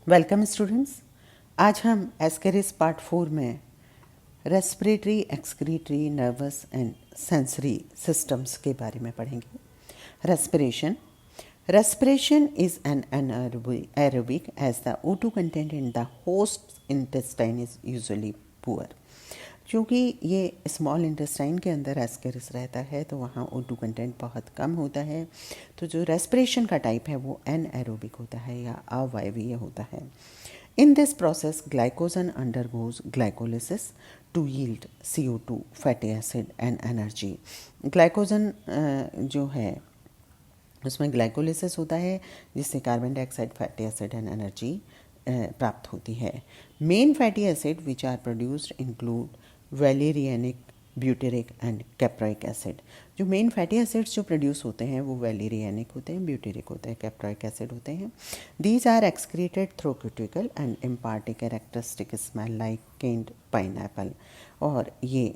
Welcome students. आज हम Ascaris part 4 में respiratory, excretory, nervous and sensory systems के बारे में पढ़ेंगे। Respiration is an anaerobic as the O2 content in the host intestine is usually poor। क्योंकि ये स्मॉल इंटेस्टाइन के अंदर एस्केरिस रहता है तो वहाँ O2 कंटेंट बहुत कम होता है। तो जो रेस्पिरेशन का टाइप है वो एनएरोबिक होता है या अवायवीय होता है। In this process glycogen undergoes glycolysis to yield CO2, fatty acid and energy. Glycogen जो है उसमें ग्लाइकोलिसिस होता है जिससे carbon dioxide, fatty acid and energy प्राप्त होती है। Main fatty acid which are produced include valerianic, butyric and caproic acid. जो मेन फैटी एसिड्स जो प्रोड्यूस होते हैं वो वैलेरियनिक होते हैं, ब्यूटेरिक होते हैं, कैप्रोइक एसिड होते हैं। These are excreted through cuticle and impart a characteristic smell like canned pineapple. और ये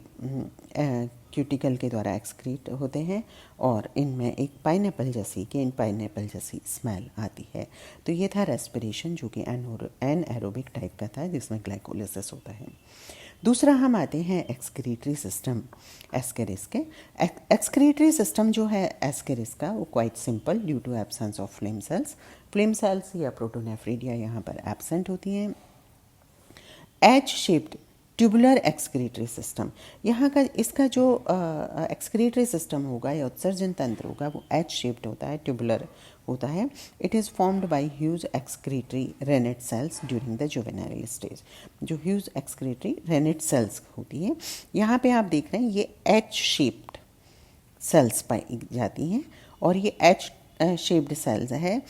क्यूटिकल के द्वारा एक्सक्रीट होते हैं और इनमें एक पाइनएप्पल जैसी, केन्ड पाइनएप्पल जैसी स्मेल आती है। तो ये था रेस्पिरेशन जो कि एनएरोबिक टाइप का था जिसमें ग्लाइकोलिसिस होता है। दूसरा हम आते हैं एक्सक्रीटरी सिस्टम एस्केरिस के। एक्सक्रीटरी सिस्टम जो है एस्केरिस का वो quite simple due to absence of flame cells. Flame cells या प्रोटोनेफ्रिडिया यहाँ पर एब्सेंट होती हैं। H shaped tubular excretory system, यहाँ का इसका जो एक्सक्रीटरी सिस्टम होगा या उत्सर्जन तंत्र होगा वो एच शेप्ड होता है, ट्यूबुलर होता है। It is formed by huge excretory renette cells during the juvenile stage. जो ह्यूज एक्सक्रीटरी रेनेट सेल्स होती है, यहाँ पे आप देख रहे हैं ये एच शेप्ड सेल्स पाई जाती हैं और ये एच शेप्ड सेल्स है।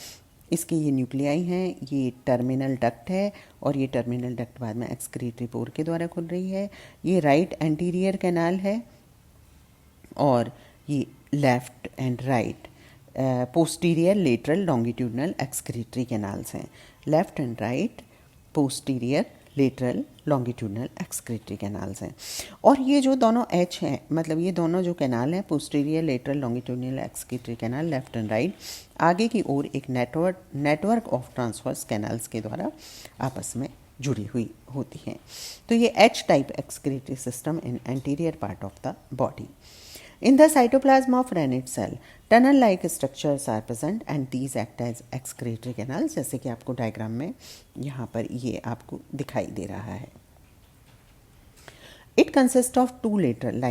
इसके ये न्यूक्लियाई हैं, ये टर्मिनल डक्ट है और ये टर्मिनल डक्ट बाद में एक्सक्रीटरी पोर के द्वारा खुल रही है। ये राइट एंटीरियर कैनाल है और ये left and right posterior, lateral, longitudinal excretory canals हैं। Left and right posterior, lateral, longitudinal excretory canals हैं। और ये जो दोनों एच हैं, मतलब ये दोनों जो कैनाल हैं, posterior, lateral, longitudinal excretory canal, left and right, आगे की ओर एक नेटवर्क ऑफ ट्रांसवर्स कैनाल्स के द्वारा आपस में जुड़ी हुई होती हैं। तो ये H type excretory system in anterior part of the body. In the cytoplasm of rennet cell, tunnel-like structures are present and these act as excretory canals, जैसे कि आपको डायग्राम में यहाँ पर ये आपको दिखाई दे रहा है। It consists of two lateral,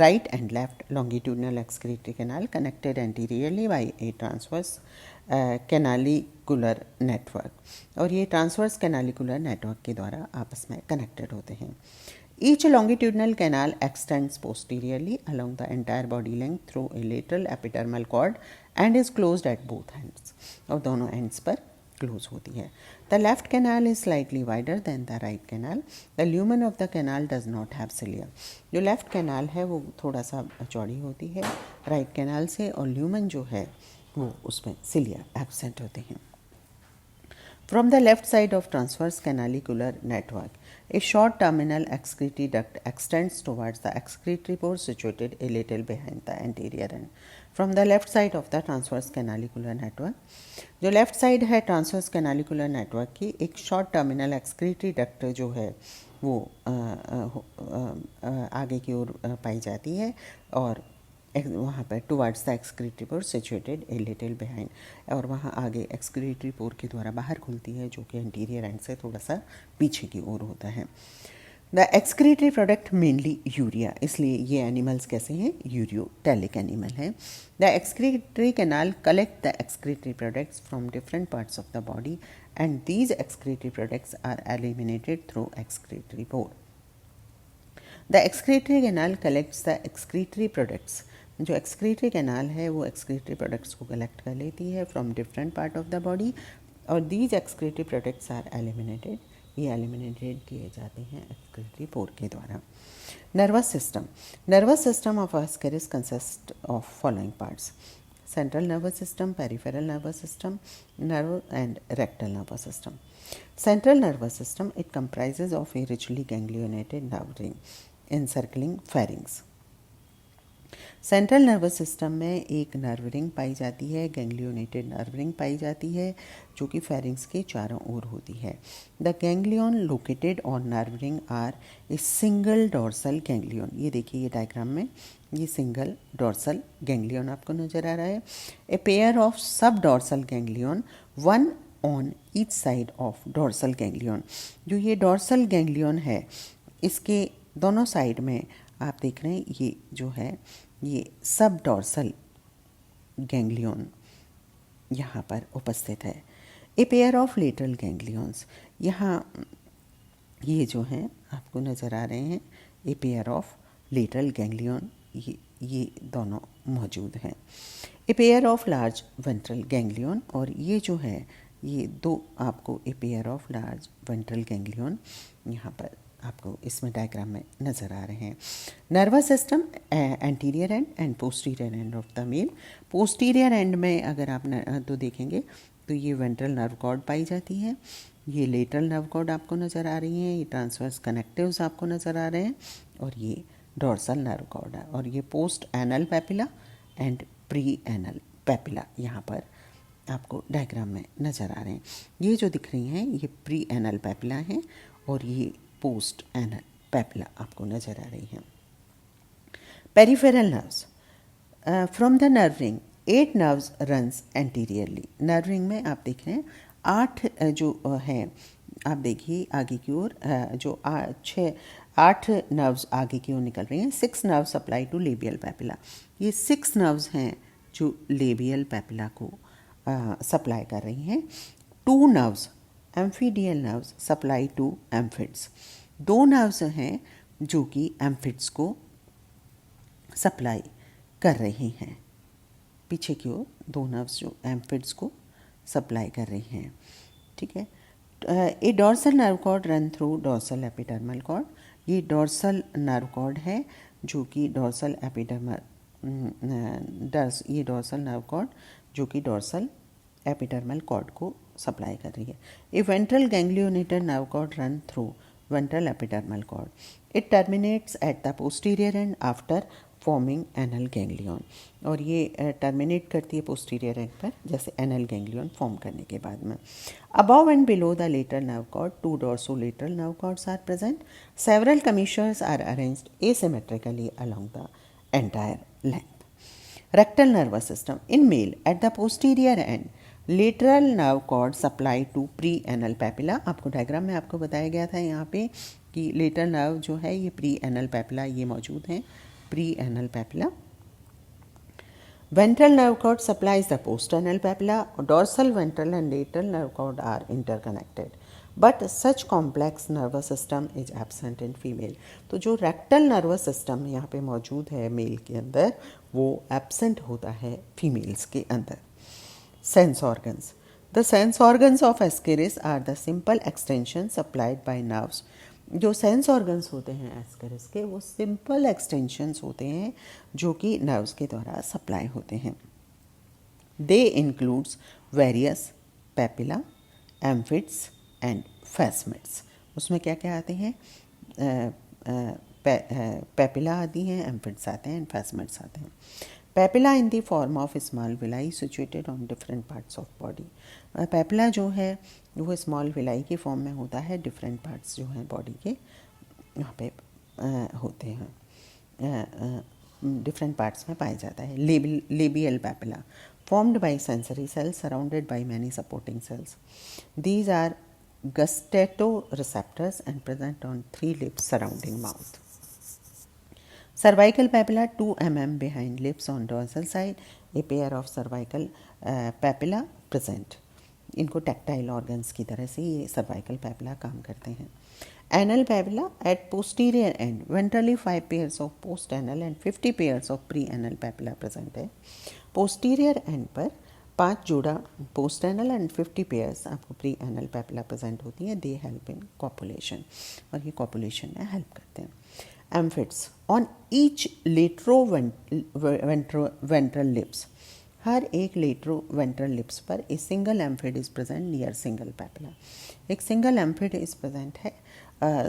right and left longitudinal excretory canal connected anteriorly by a transverse canalicular network। और ये transverse canalicular network के द्वारा आपस में connected होते हैं। Each longitudinal canal extends posteriorly along the entire body length through a lateral epidermal cord and is closed at both ends। और दोनों ends पर close होती है। The left canal is slightly wider than the right canal। The lumen of the canal does not have cilia। जो left canal है वो थोड़ा सा चौड़ी होती है right canal से, और lumen जो है वो उसमें cilia absent होते हैं। From the left side of transverse canalicular network, a short terminal excretory duct extends towards the excretory pore situated a little behind the anterior end। From the left side of the transverse canalicular network, जो left side है transverse canalicular network की, एक short terminal excretory duct जो है वो आगे की ओर पाई जाती है और वहाँ पर towards the excretory pour situated a little behind, और वहाँ आगे एक्सक्रीटरी पोर के द्वारा बाहर खुलती है जो कि एंटीरियर एंड से थोड़ा सा पीछे की ओर होता है। The excretory product mainly urea, इसलिए ये एनिमल्स कैसे हैं, यूरियोटैलिक एनिमल हैं। The excretory canal collect the excretory products from different parts of the body and these excretory products are eliminated through excretory pore. The excretory canal collects the excretory products, जो excretory canal है वो excretory products को collect कर लेती है from different part of the body, और these excretory products are eliminated, ये eliminated किए जाते हैं एक्सक्रीटरी पोर के द्वारा। Nervous system of Ascaris consist of following parts: central nervous system, peripheral nervous system, nerve and rectal nervous system. Central nervous system, it comprises of a richly ganglionated nerve ring encircling pharynx। Central nervous system में एक nerve ring पाई जाती है, गैंग्लियोनेटेड nerve ring पाई जाती है, जो कि pharynx के चारों ओर होती है। The ganglion located on nerve ring are a single dorsal ganglion. ये देखिए, ये डायग्राम में ये सिंगल डोर्सल गैंग्लियन आपको नजर आ रहा है। ए पेयर ऑफ सब dorsal ganglion, one on each side of dorsal ganglion. जो ये डोर्सल गैंग्लियन है, इसके दोनों साइड में आप देख रहे हैं, ये जो है ये सब डोर्सल गैंग्लियन यहाँ पर उपस्थित है। A pair of lateral ganglions, यहाँ ये जो हैं आपको नज़र आ रहे हैं, a pair of lateral ganglion, ये दोनों मौजूद हैं। A pair of large ventral ganglion, और ये जो है ये दो आपको a pair of large ventral ganglion यहाँ पर आपको इसमें डायग्राम में नज़र आ रहे हैं। Nervous system anterior end posterior end of the male. Posterior end में अगर आप तो देखेंगे तो ये वेंट्रल नर्व कॉर्ड पाई जाती है, ये लेटरल नर्व कॉर्ड आपको नज़र आ रही हैं, ये ट्रांसवर्स कनेक्टिव्स आपको नज़र आ रहे हैं, और ये डोर्सल नर्व कॉर्ड है। और ये post anal papilla and pre anal papilla यहाँ पर आपको डायग्राम में नज़र आ रहे हैं। ये जो दिख रही हैं ये प्री एनल पैपिला हैं, और ये पोस्ट एनल पैपिला आपको नज़र आ रही हैं। Peripheral nerves, from the nerve ring 8 nerves runs anteriorly. Nerve ring में आप देख रहे हैं 8 जो हैं, आप देखिए आगे की ओर जो 8 नर्व्स आगे की ओर निकल रही हैं। 6 nerves supply to labial papilla. ये 6 नर्व्स हैं जो लेबियल पैपिला को सप्लाई कर रही हैं। 2 nerves amphidial nerves supply to amphids. 2 nerves हैं जो कि एम्फिड्स को सप्लाई कर रही हैं। पीछे की ओर 2 नर्व्स जो एम्फिड्स को सप्लाई कर रही हैं, ठीक है। A dorsal nerve cord run through dorsal epidermal cord. ये डोर्सल नर्व कॉर्ड है जो कि डोर्सल एपिडर्मल ये डोर्सल नर्व कॉर्ड जो कि डोर्सल एपिडर्मल कॉर्ड को सप्लाई कर रही है। A ventral ganglionated nerve cord run through ventral epidermal cord. It terminates at the posterior end after forming anal ganglion. और ये टर्मिनेट करती है पोस्टीरियर एंड पर, जैसे एनल गैंग्लियन फॉर्म करने के बाद में। Above and below the lateral nerve cord 2 dorsolateral nerve cords are present. Several commissures are arranged asymmetrically along the entire length. Rectal nervous system in male at the posterior end, lateral nerve cord supply to pre anal papilla. आपको diagram में आपको बताया गया था यहाँ पे कि lateral nerve जो है ये प्री एनल पैपिला ये मौजूद हैं, pre anal papilla. Ventral nerve cord supplies the post anal papilla. Dorsal ventral and lateral nerve cord are interconnected, but such complex nervous system is absent in female. तो जो rectal nervous system यहाँ पे मौजूद है mail के अंदर, वो absent होता है फीमेल्स के अंदर। Sense organs. The sense organs of Ascaris are the simple extension supplied by nerves. जो सेंस ऑर्गन्स होते हैं एस्केरिस के, वो सिंपल एक्सटेंशंस होते हैं जो कि नर्व्स के द्वारा सप्लाई होते हैं। दे इंक्लूड्स वेरियस पैपिला, एम्फिड्स एंड फैसमिड्स। उसमें क्या क्या आते हैं? पैपिला आती हैं, एम्फिड्स आते हैं एंड फैसमिड्स आते हैं। Papilla in the form of small villi situated on different parts of body. Papilla जो है वो स्मॉल विलाई की फॉर्म में होता है, डिफरेंट पार्ट्स जो हैं बॉडी के यहाँ पे होते हैं, डिफरेंट पार्ट्स में पाया जाता है। Labial papilla formed by sensory cells surrounded by many supporting cells. These are gustatoreceptors and present on 3 lips surrounding mouth. Cervical papilla 2 mm behind lips on dorsal side. A pair of cervical papilla present. इनको tactile organs की तरह से ये cervical papilla काम करते हैं. Anal papilla at posterior end. Ventrally 5 pairs of post-anal and 50 pairs of pre-anal papilla present है. Posterior end पर 5 जोड़ा post-anal and 50 pairs आपको pre-anal papilla present होती हैं. They help in copulation और ये copulation में help करते हैं. Amphids on each latero-ventral lips. हर एक लेट्रोवेंट्रल लिप्स पर a single amphid is present near single papilla. एक सिंगल एम्फिड इज प्रेजेंट है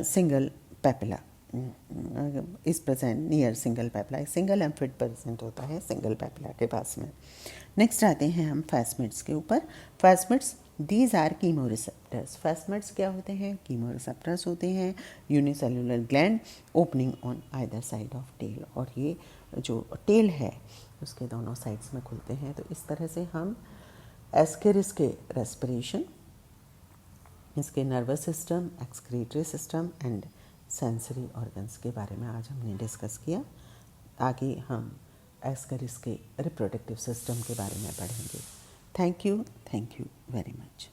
single papilla is present near single papilla, single amphid present होता है single पेपला के पास में। नेक्स्ट आते हैं हम फास्मिड्स के ऊपर। Phasmids these are chemoreceptors. Phasmids क्या होते हैं? कीमोरिसेप्टर्स होते हैं, unicellular gland opening on either side of tail, और ये जो टेल है उसके दोनों साइड्स में खुलते हैं। तो इस तरह से हम एस्केरिस के रेस्पिरेशन, इसके nervous system, excretory system and sensory organs के बारे में आज हमने डिस्कस किया। आगे हम एस्केरिस के रिप्रोडक्टिव सिस्टम के बारे में पढ़ेंगे। Thank you very much.